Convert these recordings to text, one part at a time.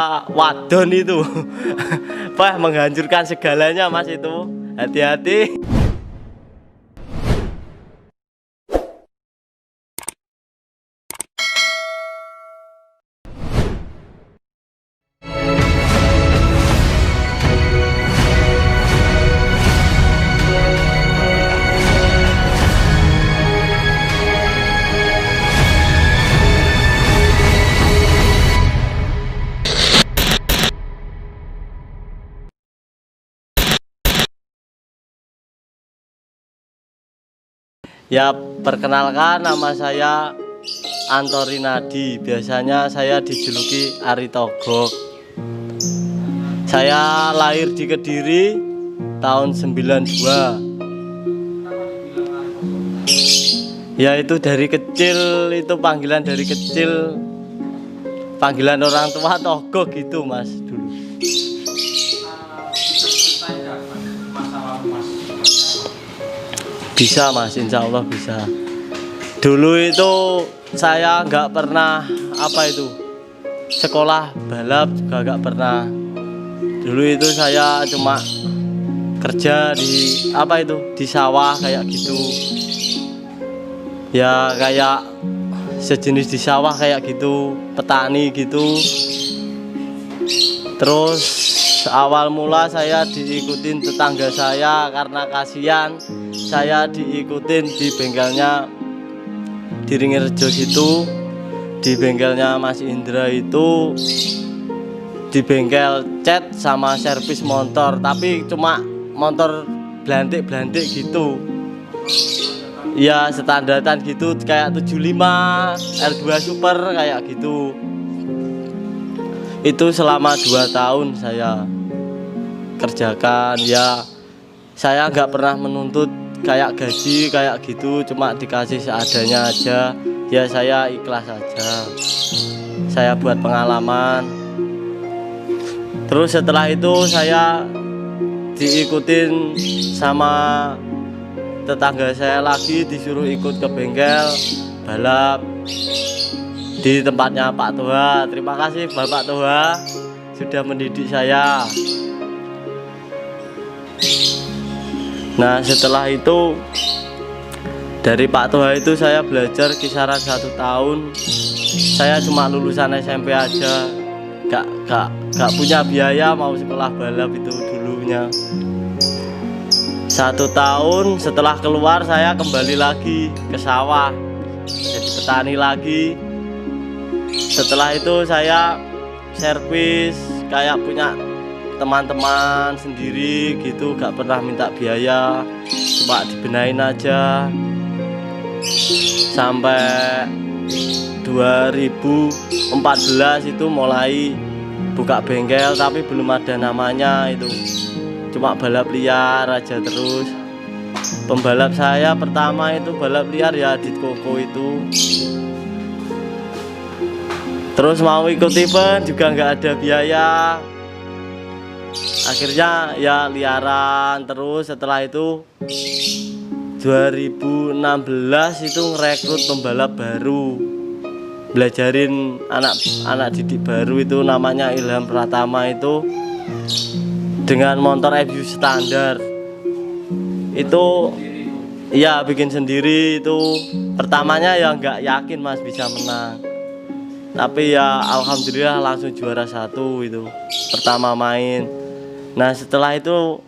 wadon itu. Wah, menghancurkan segalanya Mas itu. Hati-hati. Ya, perkenalkan, nama saya Antori Nadi. Biasanya saya dijuluki Ari Togog. Saya lahir di Kediri tahun 92. Ya, itu dari kecil, itu panggilan dari kecil. Panggilan orang tua Togog gitu Mas dulu. Bisa Mas, insya Allah bisa. Dulu itu saya nggak pernah sekolah balap juga nggak pernah. Dulu itu saya cuma kerja di sawah kayak gitu. Ya kayak sejenis di sawah kayak gitu, petani gitu. Terus awal mula saya diikutin tetangga saya karena kasihan. Saya diikutin di bengkelnya di Ringirjo situ, di bengkelnya Mas Indra itu, di bengkel cat sama servis motor, tapi cuma motor blantik-blantik gitu. Ya standaran gitu kayak 75 R2 Super kayak gitu. Itu selama 2 tahun saya kerjakan. Ya saya nggak pernah menuntut kayak gaji kayak gitu, cuma dikasih seadanya aja. Ya saya ikhlas aja. Saya buat pengalaman. Terus setelah itu saya diikutin sama tetangga saya lagi, disuruh ikut ke bengkel balap di tempatnya Pak Toha. Terima kasih Bapak Toha sudah mendidik saya. Nah setelah itu dari Pak Toha itu saya belajar kisaran 1 tahun. Saya cuma lulusan SMP aja, gak punya biaya mau sekolah balap itu dulunya. 1 tahun setelah keluar saya kembali lagi ke sawah, jadi petani lagi. Setelah itu saya servis kayak punya teman-teman sendiri gitu, gak pernah minta biaya, cuma dibenain aja. Sampai 2014 itu mulai buka bengkel, tapi belum ada namanya itu, cuma balap liar aja terus. Pembalap saya pertama itu balap liar ya Adit Koko itu. Terus mau ikut event juga nggak ada biaya. Akhirnya ya liaran terus. Setelah itu 2016 itu ngerekrut pembalap baru, belajarin anak didik baru itu namanya Ilham Pratama itu dengan motor FU standar. Itu ya bikin sendiri itu. Pertamanya ya nggak yakin Mas bisa menang, tapi ya alhamdulillah langsung juara 1 itu pertama main. Nah setelah itu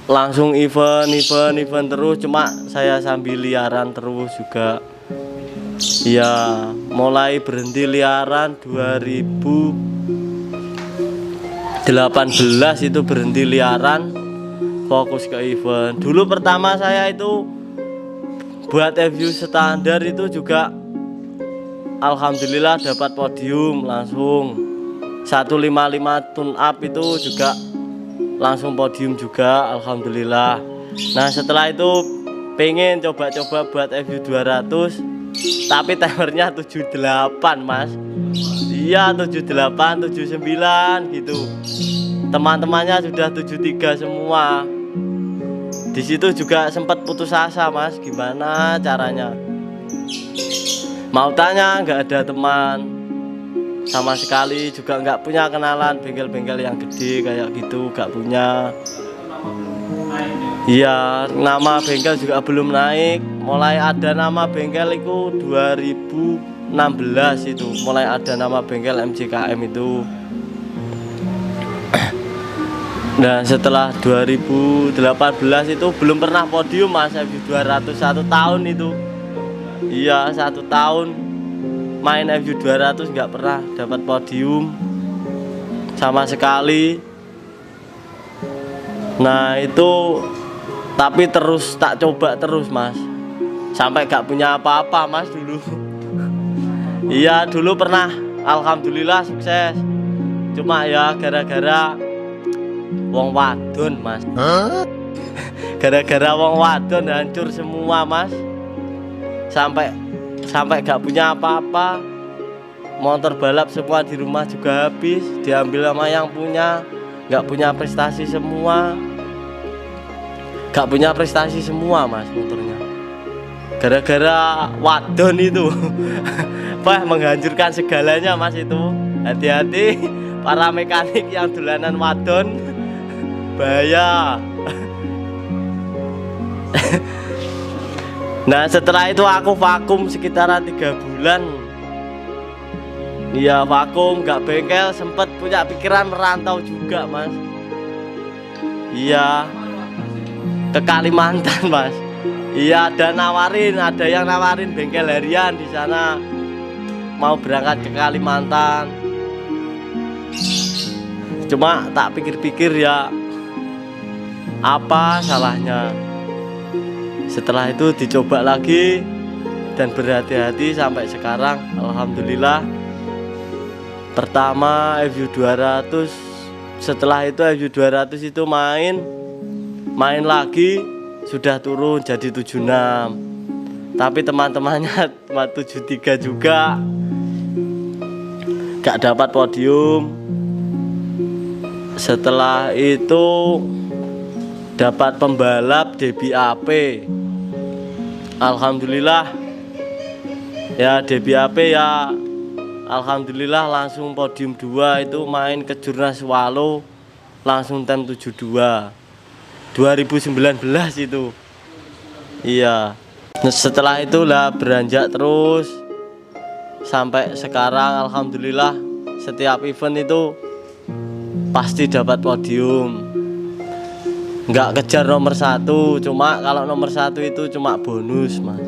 langsung event terus, cuma saya sambil liaran terus juga. Ya mulai berhenti liaran 2018 itu berhenti liaran, fokus ke event. Dulu pertama saya itu buat FU standar itu juga alhamdulillah dapat podium langsung. 155 tune up itu juga langsung podium juga alhamdulillah. Nah setelah itu pengen coba-coba buat FU 200, tapi timernya 78 Mas. Iya 78, 79 gitu. Teman-temannya sudah 73 semua. Di situ juga sempat putus asa Mas, gimana caranya. Mau tanya nggak ada teman sama sekali, juga nggak punya kenalan bengkel-bengkel yang gede kayak gitu, nggak punya. Iya, nama bengkel juga belum naik. Mulai ada nama bengkel itu 2016 itu, mulai ada nama bengkel MJKM itu. Nah setelah 2018 itu belum pernah podium Mas, FU200 1 tahun itu. Iya 1 tahun main FU200 nggak pernah dapat podium sama sekali. Nah itu tapi terus tak coba terus Mas, sampai gak punya apa-apa Mas dulu. Iya dulu pernah, alhamdulillah sukses. Cuma ya gara-gara wong wadon Mas. Gara-gara wong wadon hancur semua Mas. Sampai gak punya apa-apa. Motor balap semua di rumah juga habis, diambil sama yang punya. Gak punya prestasi semua. Gak punya prestasi semua Mas motornya, gara-gara wadon itu. Wah menghancurkan segalanya Mas itu. Hati-hati para mekanik yang dolanan wadon, bahaya. Nah setelah itu aku vakum sekitaran 3 bulan. Iya vakum gak bengkel, sempet punya pikiran merantau juga Mas. Iya ke Kalimantan Mas. Iya ada yang nawarin bengkel harian di sana, mau berangkat ke Kalimantan. Cuma tak pikir-pikir ya apa salahnya. Setelah itu dicoba lagi dan berhati-hati sampai sekarang. Alhamdulillah. Pertama FU200, setelah itu FU200 itu main lagi, sudah turun jadi 76. Tapi teman-temannya 73 juga, gak dapat podium. Setelah itu dapat pembalap DBAP. Alhamdulillah ya, DBAP ya alhamdulillah langsung podium 2 itu, main ke Jurnas Walo langsung time 72 2019 itu. Iya. Nah, setelah itulah beranjak terus sampai sekarang. Alhamdulillah setiap event itu pasti dapat podium. Nggak kejar nomor 1, cuma kalau nomor 1 itu cuma bonus Mas.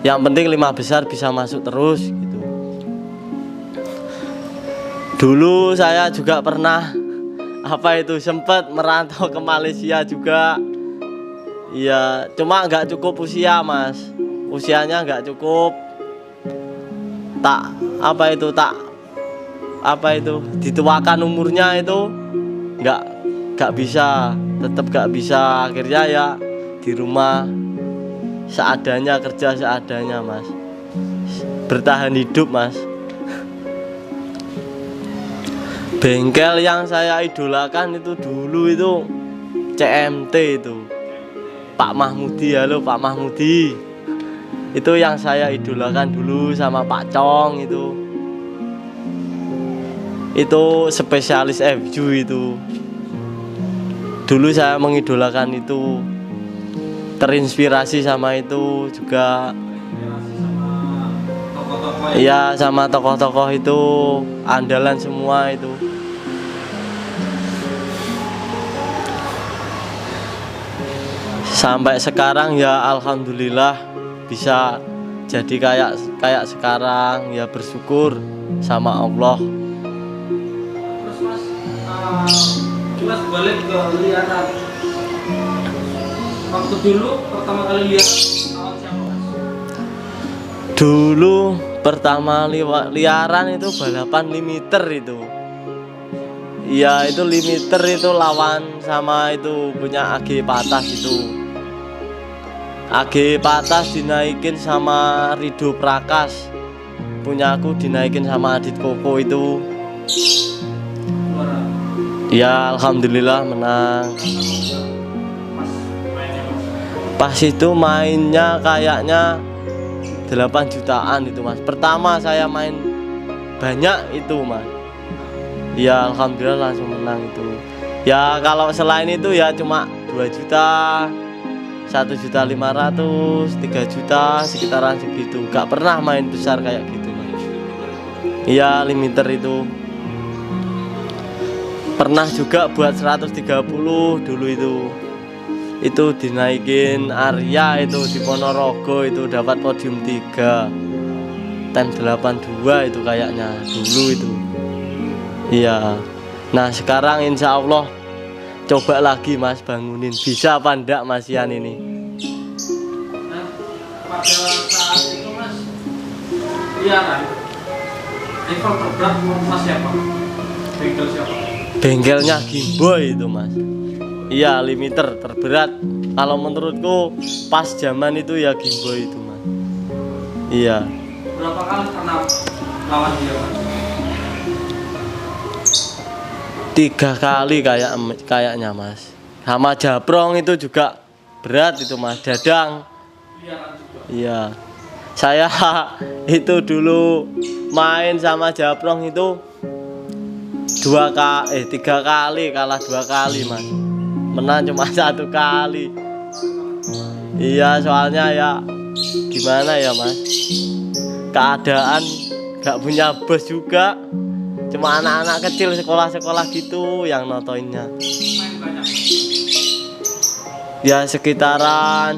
Yang penting 5 besar bisa masuk terus gitu. Dulu saya juga pernah sempat merantau ke Malaysia juga. Iya, cuma nggak cukup usia Mas. Usianya nggak cukup. Dituakan umurnya itu nggak bisa, tetap nggak bisa. Akhirnya ya di rumah seadanya, kerja seadanya Mas. Bertahan hidup Mas. Bengkel yang saya idolakan itu dulu itu CMT itu, Pak Mahmudi. Halo Pak Mahmudi. Itu yang saya idolakan dulu, sama Pak Cong itu. Itu spesialis FU itu. Dulu saya mengidolakan itu, terinspirasi sama itu juga. Iya sama tokoh-tokoh itu, andalan semua itu. Sampai sekarang ya alhamdulillah bisa jadi kayak sekarang ya, bersyukur sama Allah. Terus Mas balik ke liaran. Waktu dulu pertama kali lihat awal siapa Mas? Dulu pertama liaran itu balapan limiter itu. Iya itu limiter itu lawan sama itu punya AG Patas itu. AG Patas dinaikin sama Rido Prakas, punya aku dinaikin sama Adit Koko itu. Ya alhamdulillah menang. Pas itu mainnya kayaknya 8 jutaan itu mas. Pertama saya main banyak itu mas. Ya alhamdulillah langsung menang itu. Ya kalau selain itu ya cuma 2 juta, 1.500.000, 3 juta sekitaran segitu. Gak pernah main besar kayak gitu mas. Iya limiter itu. Pernah juga buat 130 dulu itu dinaikin Arya itu di Ponorogo itu dapat podium 3 time 82 itu kayaknya dulu itu. Iya. Nah sekarang insya Allah coba lagi mas bangunin, bisa apa enggak mas Ian ini. Nah, pada saat itu mas liaran rival terberat mas siapa? Bengkel siapa? Bengkelnya Gimboy itu mas. Iya limiter terberat. Kalau menurutku pas zaman itu ya Gimboy itu mas. Iya. Berapa kali pernah lawan dia mas? 3 kali kayaknya mas. Sama Japrong itu juga berat itu mas. Dadang. Liaran juga. Iya. Saya itu dulu main sama Japrong itu 3 kali kalah 2 kali mas. Menang cuma 1 kali. Iya soalnya ya gimana ya mas, keadaan gak punya bos juga, cuma anak-anak kecil sekolah-sekolah gitu yang notoinnya. Main banyak. Ya sekitaran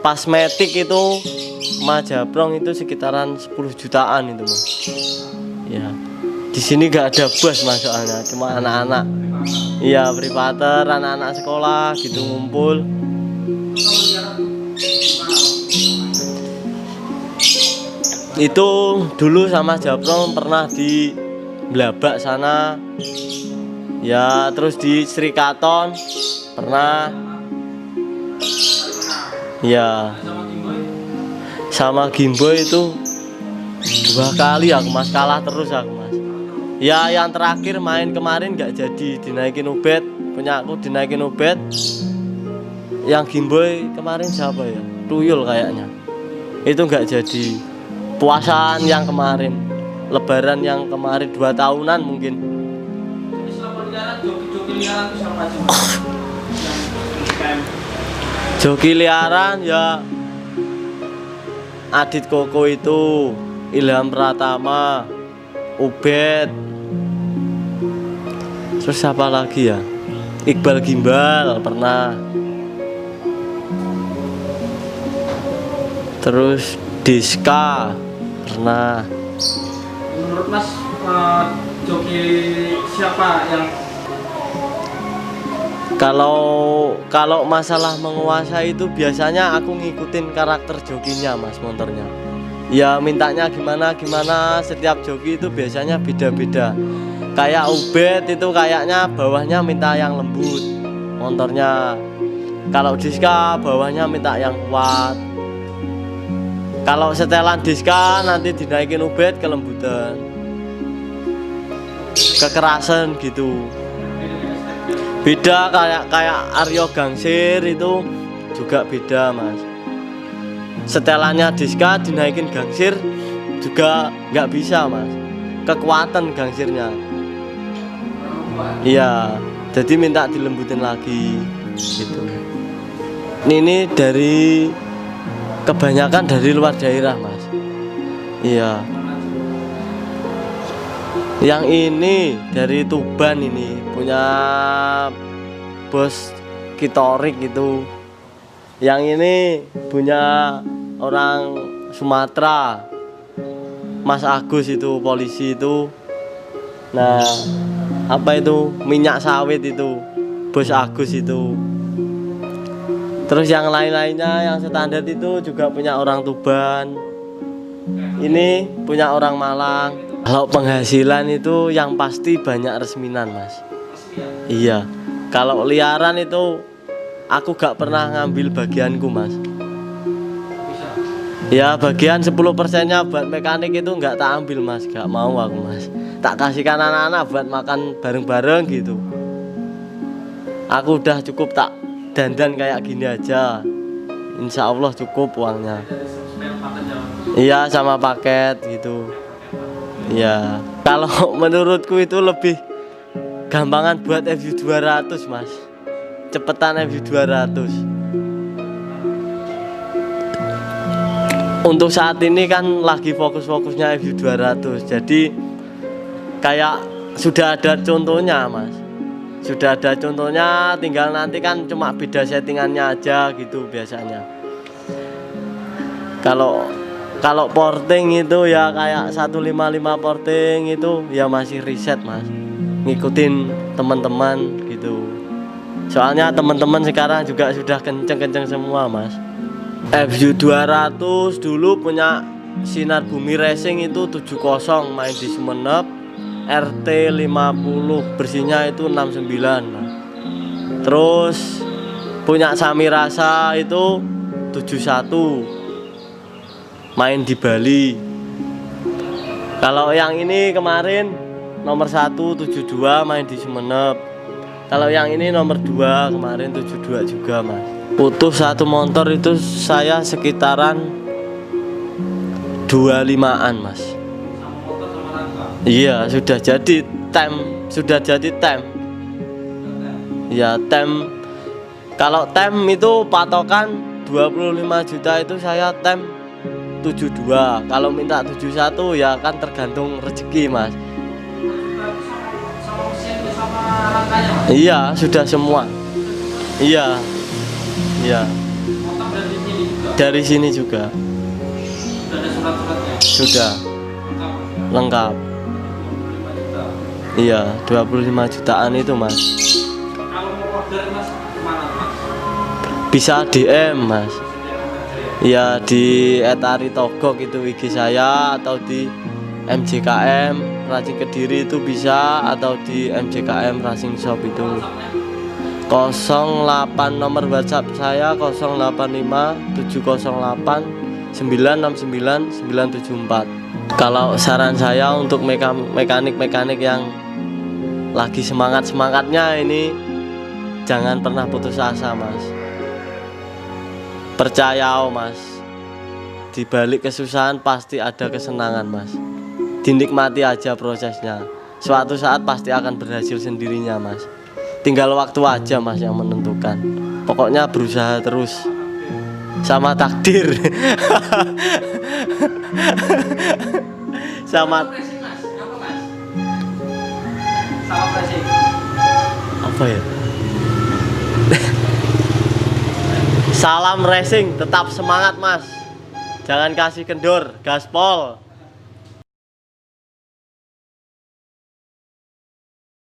pas metik itu Majaprong itu sekitaran 10 jutaan itu mas. Ya di sini gak ada bos mas soalnya, cuma anak-anak. Iya privater, anak-anak sekolah gitu ngumpul. Kalau liaran gimana? Itu dulu sama Japrong pernah di Blabak sana. Ya terus di Srikaton pernah. Ya Sama Gimboy sama Gimboy itu 2 kali aku mas, kalah terus aku mas. Ya yang terakhir main kemarin gak jadi, dinaikin ubed, punya aku dinaikin ubed. Yang Gimboy kemarin siapa ya? Tuyul kayaknya. Itu gak jadi. Puasaan yang kemarin, Lebaran yang kemarin 2 tahunan mungkin. Jadi selama liaran joki-joki liaran itu siapa aja mas? Yang camp. Joki liaran ya Adit Koko itu, Ilham Pratama, Ubed. Terus siapa lagi ya? Iqbal Gimbal pernah. Terus Diska pernah. Menurut mas joki siapa yang Kalau masalah menguasai itu biasanya aku ngikutin karakter jokinya mas, motornya. Ya mintanya gimana setiap joki itu biasanya beda-beda. Kayak Ubed itu kayaknya bawahnya minta yang lembut motornya. Kalau Diska bawahnya minta yang kuat. Kalau setelan Diska nanti dinaikin Ubed kelembutan, kekerasan gitu. Beda kayak Aryo Gangsir itu juga beda mas. Setelannya Diska dinaikin Gangsir juga nggak bisa mas, kekuatan Gangsirnya. Iya, jadi minta dilembutin lagi gitu. Ini dari kebanyakan dari luar daerah mas. Iya. Yang ini dari Tuban, ini punya bos Kitorik itu. Yang ini punya orang Sumatera, Mas Agus itu polisi itu. Nah apa itu minyak sawit itu bos Agus itu. Terus yang lain-lainnya yang standar itu juga punya orang Tuban. Ini punya orang Malang. Kalau penghasilan itu yang pasti banyak resminan mas. Iya. Kalau liaran itu aku gak pernah ngambil bagianku mas. Ya bagian 10%-nya buat mekanik itu nggak tak ambil mas, gak mau aku mas. Tak kasihkan anak-anak buat makan bareng-bareng gitu. Aku udah cukup tak dandan kayak gini aja. Insya Allah cukup uangnya. Iya, sama paket gitu. Iya. Kalau menurutku itu lebih gampangan buat FU200 mas, cepetan FU200. Untuk saat ini kan lagi fokus-fokusnya FU200, jadi kayak sudah ada contohnya mas, sudah ada contohnya, tinggal nanti kan cuma beda settingannya aja gitu biasanya. Kalau porting itu ya kayak 155 porting itu ya masih riset mas, ngikutin teman-teman gitu. Soalnya teman-teman sekarang juga sudah kenceng-kenceng semua mas. FU200 dulu punya Sinar Bumi Racing itu 70 main di Sumenep, RT 50 bersihnya itu 69 mas. Terus punya Samirasa itu 71 main di Bali. Kalau yang ini kemarin nomor 1 72 main di Sumenep. Kalau yang ini nomor 2 kemarin 72 juga mas. Putus satu motor itu saya sekitaran 25-an mas. Sama motor sama rangka. Iya sudah jadi tem, sudah jadi tem. Ya tem. Kalau tem itu patokan 25 juta itu saya tem 72. Kalau minta 71 ya kan tergantung rezeki mas. Sama mesin sama rangkanya mas. Iya sudah semua. Iya. Iya. Motor dari sini juga. Dari sini juga. Sudah ada surat-suratnya. Sudah Lengkap. lengkap. 25 juta. Iya 25 jutaan itu mas. Kalau mau order mas kemana mas? Bisa DM mas. Ya di @aritogok itu IG saya, atau di MJKM Racing Kediri itu bisa, atau di MJKM Racing Shop itu 08 nomor WhatsApp saya 085 708 969 974. Kalau saran saya untuk mekanik-mekanik yang lagi semangat-semangatnya ini, jangan pernah putus asa mas. Percaya mas, di balik kesusahan pasti ada kesenangan mas. Dinikmati aja prosesnya. Suatu saat pasti akan berhasil sendirinya mas. Tinggal waktu aja mas yang menentukan. Pokoknya berusaha terus. Sama takdir. Sama Pressing mas, apa mas? Sama pressing. apa ya? Salam racing, tetap semangat mas. Jangan kasih kendor, gaspol.